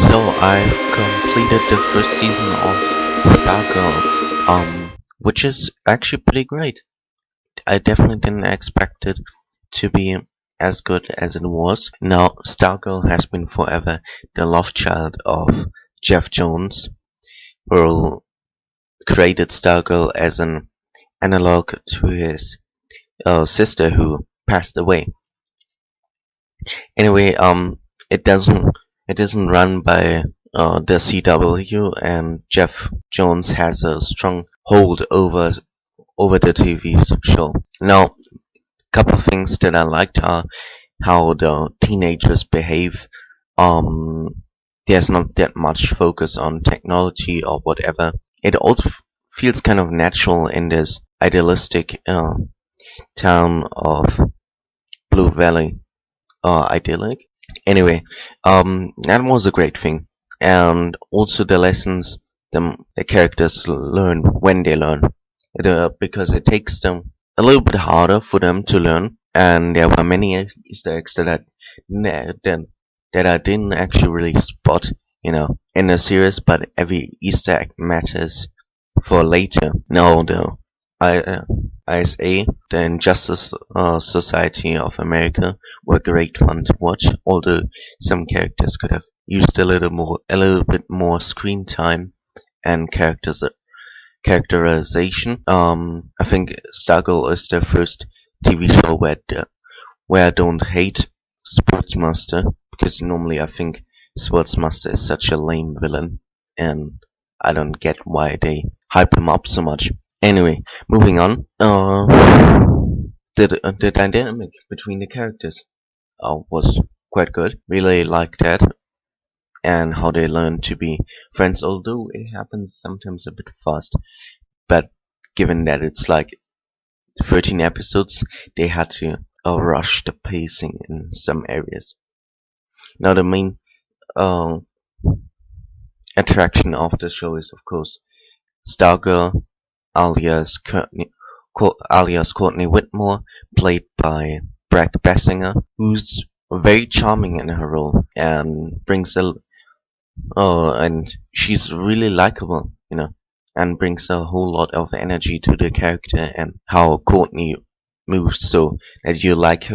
So I've completed the first season of Stargirl, which is actually pretty great. I definitely didn't expect it to be as good as it was. Now, Stargirl has been forever the love child of Jeff Jones, who created Stargirl as an analog to his sister who passed away. Anyway, it doesn't it isn't run by the CW, and Jeff Jones has a strong hold over the TV show. Now, a couple of things that I liked are how the teenagers behave. Um, there's not that much focus on technology or whatever. It also feels kind of natural in this idealistic town of Blue Valley. Idyllic. Anyway, that was a great thing, and also the lessons the characters learn when they learn, because it takes them a little bit harder for them to learn, and there were many Easter eggs that I didn't actually really spot, in the series, but every Easter egg matters for later. Now I, uh, ISA, the Injustice Society of America, were great fun to watch. Although some characters could have used a little bit more screen time and characterization. I think Stargirl is the first TV show where I don't hate Sportsmaster, because normally I think Sportsmaster is such a lame villain, and I don't get why they hype him up so much. Anyway, moving on. The dynamic between the characters was quite good. Really liked that, and how they learn to be friends. Although it happens sometimes a bit fast, but given that it's like 13 episodes, they had to rush the pacing in some areas. Now, the main uh, attraction of the show is, of course, Stargirl, alias Courtney Whitmore, played by Brad Bessinger, who's very charming in her role and and she's really likable, and brings a whole lot of energy to the character, and how Courtney moves so that you like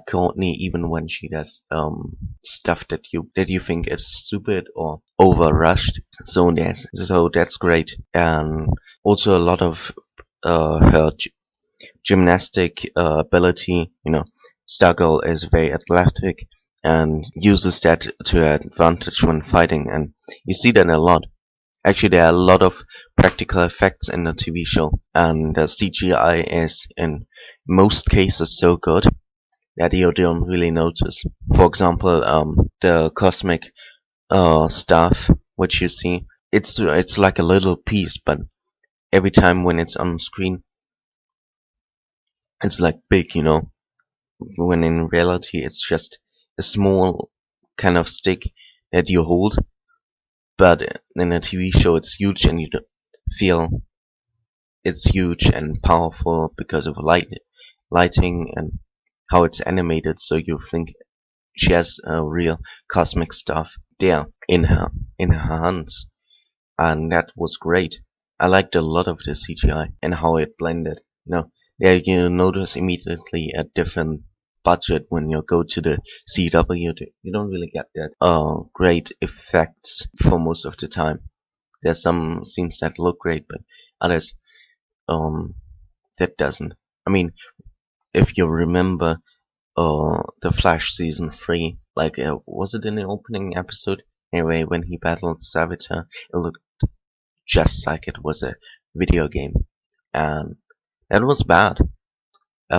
Courtney even when she does stuff that you think is stupid or over rushed. So that's great, and also a lot of her gymnastic ability. Stargirl is very athletic and uses that to her advantage when fighting, and you see that a lot. Actually, there are a lot of practical effects in the TV show, and the CGI is in most cases so good that you don't really notice. For example, the cosmic stuff which you see, it's like a little piece, but every time when it's on screen, it's like big, when in reality it's just a small kind of stick that you hold, but in a TV show it's huge, and you feel it's huge and powerful because of lighting and how it's animated, so you think she has a real cosmic stuff there in her hands, and that was great. I liked a lot of the CGI and how it blended. There you notice immediately a different budget when you go to the CW. You don't really get that great effects for most of the time. There's some scenes that look great, but others that doesn't. I mean, if you remember the Flash season 3, like was it in the opening episode? Anyway, when he battled Savitar, it looked just like it was a video game, and that was bad.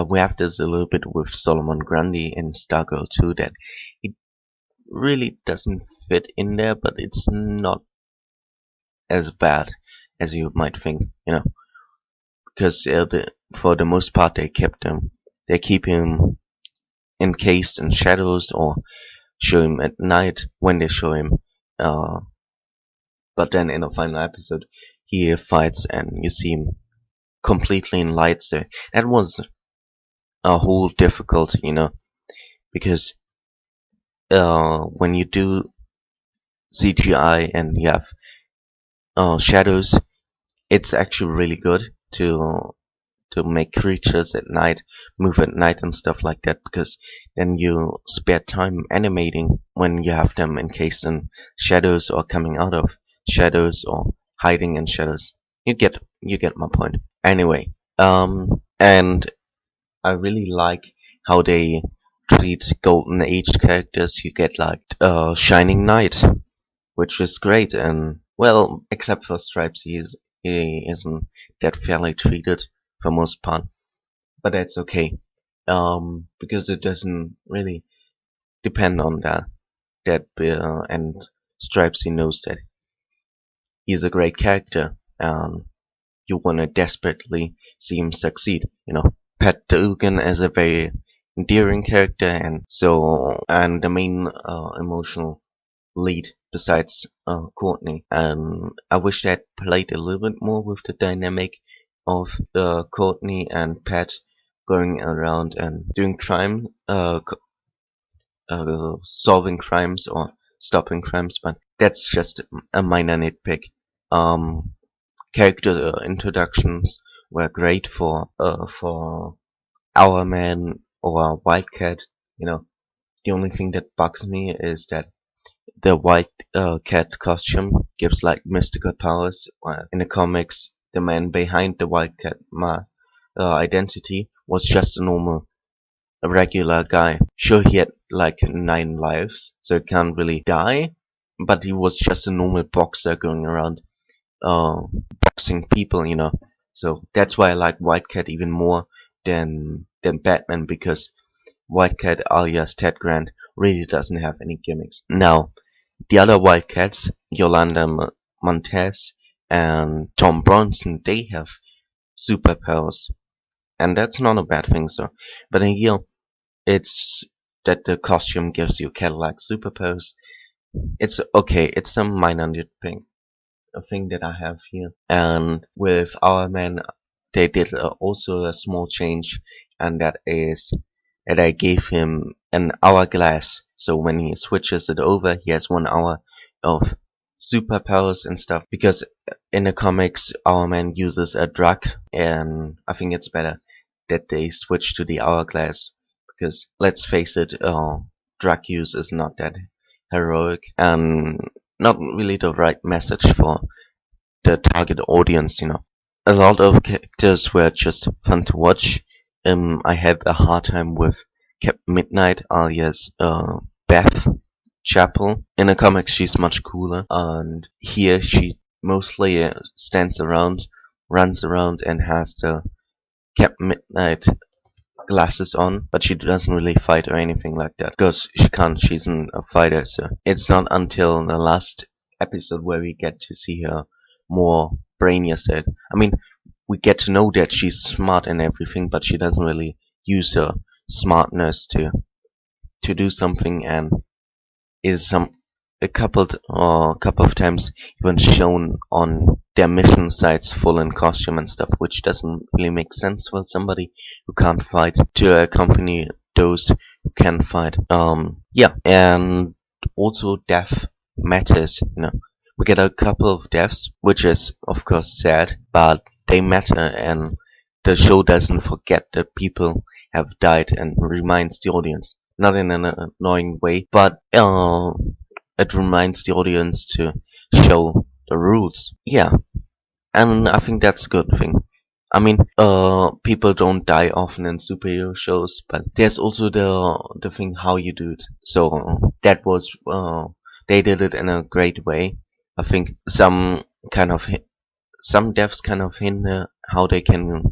We have this a little bit with Solomon Grundy in Stargirl too, that it really doesn't fit in there, but it's not as bad as you might think, because for the most part they keep him encased in shadows, or show him at night when they show him. But then in the final episode, he fights and you see him completely in light. So that was a whole difficulty, because when you do CGI and you have shadows, it's actually really good to make creatures at night move at night and stuff like that, because then you spare time animating when you have them encased in shadows or coming out of shadows or hiding in shadows. You get my point. Anyway, and I really like how they treat Golden Age characters. You get like Shining Knight, which is great, and well, except for Stripes, he isn't that fairly treated for most part, but that's okay. Because it doesn't really depend on that, and Stripes, he knows that he's a great character, and you wanna desperately see him succeed. Pat Dugan is a very endearing character, and the main emotional lead besides Courtney. And I wish that played a little bit more with the dynamic of Courtney and Pat going around and doing crime, solving crimes or stopping crimes. But that's just a minor nitpick. Um, Character introductions were great for Our Man or Wildcat. You know, the only thing that bugs me is that the white cat costume gives like mystical powers. In the comics, the man behind the white cat identity was just a regular guy. Sure, he had like 9 lives, so he can't really die, but he was just a normal boxer going around uh, boxing people. So that's why I like White Cat even more than Batman, because White Cat alias Ted Grant really doesn't have any gimmicks. Now, the other Wildcats, Yolanda Montez and Tom Bronson, they have superpowers, and that's not a bad thing. So, but in here, it's that the costume gives you Cadillac superpowers. It's okay. It's a minor nitpick, a thing that I have here. And with Our Man, they did also a small change, and that is that I gave him an hourglass. So when he switches it over, he has 1 hour of superpowers and stuff. Because in the comics, Our Man uses a drug, and I think it's better that they switch to the hourglass. Because let's face it, drug use is not that heroic and not really the right message for the target audience. A lot of characters were just fun to watch. I had a hard time with Captain Midnight, alias Beth Chapel. In the comics, she's much cooler, and here she mostly stands around, runs around, and has the Captain Midnight glasses on, but she doesn't really fight or anything like that because she can't. She's a fighter, so it's not until the last episode where we get to see her more brainier side. I mean, we get to know that she's smart and everything, but she doesn't really use her smartness to do something, and is a couple of times even shown on their mission sites full in costume and stuff, which doesn't really make sense for somebody who can't fight to accompany those who can fight. Yeah, and also death matters. We get a couple of deaths, which is of course sad, but they matter, and the show doesn't forget that people have died and reminds the audience, not in an annoying way, but it reminds the audience to show the rules. Yeah, and I think that's a good thing. I mean, people don't die often in superhero shows, but there's also the thing how you do it. So that was they did it in a great way. I think some devs kind of hinder how they can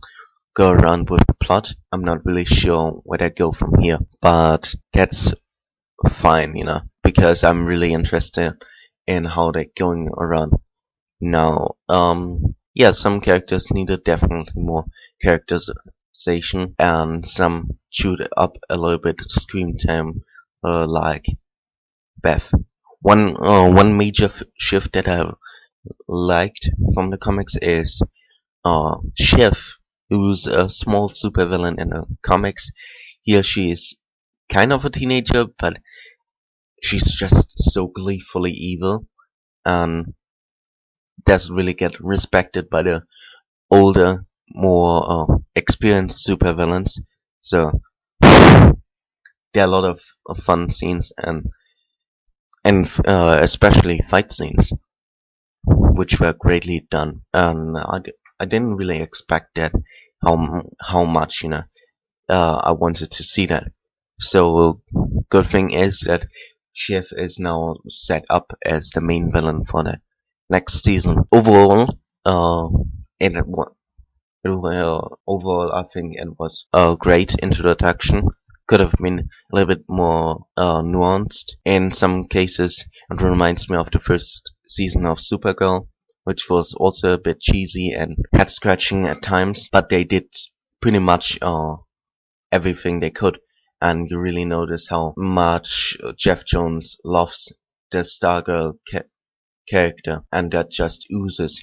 go around with the plot. I'm not really sure where they go from here, but that's fine, because I'm really interested in how they're going around now. Yeah, some characters needed definitely more characterization, and some chewed up a little bit screen time, like Beth. One major shift that I liked from the comics is Shiv, who's a small supervillain in the comics. Here she is kind of a teenager, but she's just so gleefully evil. and doesn't really get respected by the older, more experienced supervillains. So there are a lot of fun scenes and especially fight scenes, which were greatly done. And I didn't really expect that how much I wanted to see that. So good thing is that Chef is now set up as the main villain for the next season. Overall, it wa- overall I think it was a great introduction. Could have been a little bit more nuanced. In some cases, it reminds me of the first season of Supergirl, which was also a bit cheesy and head scratching at times, but they did pretty much everything they could. And you really notice how much Jeff Jones loves the Stargirl character, and that just oozes,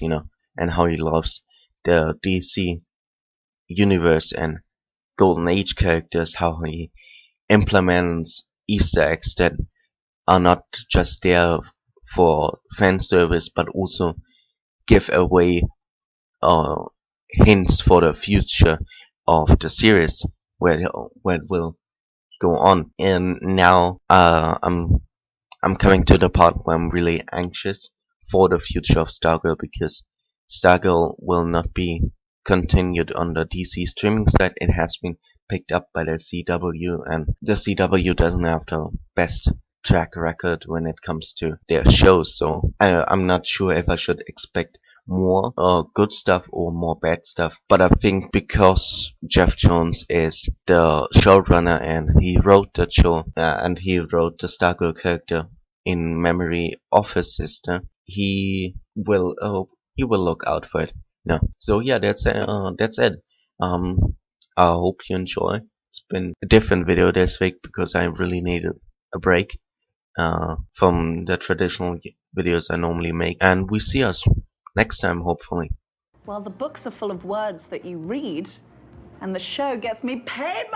and how he loves the DC universe and Golden Age characters, how he implements Easter eggs that are not just there for fan service, but also give away uh, hints for the future of the series, where it will go on. And now I'm coming to the part where I'm really anxious for the future of Stargirl, because Stargirl will not be continued on the DC streaming site. It has been picked up by the CW, and the CW doesn't have the best track record when it comes to their shows. So I'm not sure if I should expect more good stuff or more bad stuff. But I think because Jeff Jones is the showrunner and he wrote the show and he wrote the Stargirl character in memory of his sister, he will look out for it. No, so yeah, that's it. Um, I hope you enjoy. It's been a different video this week because I really needed a break from the traditional videos I normally make, and we see us next time, hopefully. Well, the books are full of words that you read, and the show gets me paid